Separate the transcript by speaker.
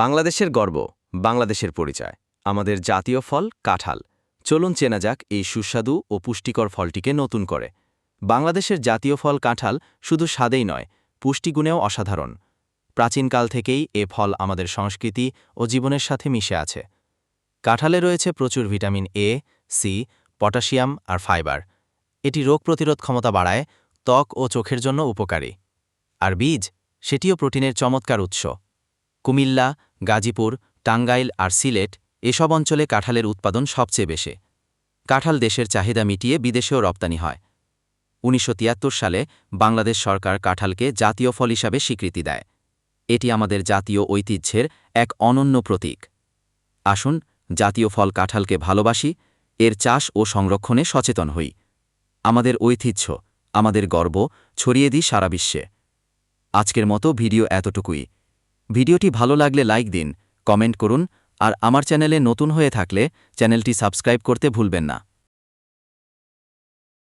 Speaker 1: বাংলাদেশের গর্ব, বাংলাদেশের পরিচয়, আমাদের জাতীয় ফল কাঁঠাল। চলুন চেনা যাক এই সুস্বাদু ও পুষ্টিকর ফলটিকে নতুন করে। বাংলাদেশের জাতীয় ফল কাঁঠাল শুধু স্বাদেই নয়, পুষ্টিগুণেও অসাধারণ। প্রাচীনকাল থেকেই এ ফল আমাদের সংস্কৃতি ও জীবনের সাথে মিশে আছে। কাঁঠালে রয়েছে প্রচুর ভিটামিন এ, সি, পটাশিয়াম আর ফাইবার। এটি রোগ প্রতিরোধ ক্ষমতা বাড়ায়, ত্বক ও চোখের জন্য উপকারী। আর বীজ, সেটিও প্রোটিনের চমৎকার উৎস। কুমিল্লা, গাজীপুর, টাঙ্গাইল আর সিলেট এসব অঞ্চলে কাঁঠালের উৎপাদন সবচেয়ে বেশি। কাঁঠাল দেশের চাহিদা মিটিয়ে বিদেশেও রপ্তানি হয়। ১৯৭৩ সালে বাংলাদেশ সরকার কাঁঠালকে জাতীয় ফল হিসাবে স্বীকৃতি দেয়। এটি আমাদের জাতীয় ঐতিহ্যের এক অনন্য প্রতীক। আসুন, জাতীয় ফল কাঁঠালকে ভালোবাসি, এর চাষ ও সংরক্ষণে সচেতন হই। আমাদের ঐতিহ্য, আমাদের গর্ব ছড়িয়ে দিই সারা বিশ্বে। আজকের মতো ভিডিও এতটুকুই। ভিডিওটি ভালো লাগলে লাইক দিন, কমেন্ট করুন আর আমার চ্যানেলে নতুন হয়ে থাকলে চ্যানেলটি সাবস্ক্রাইব করতে ভুলবেন না।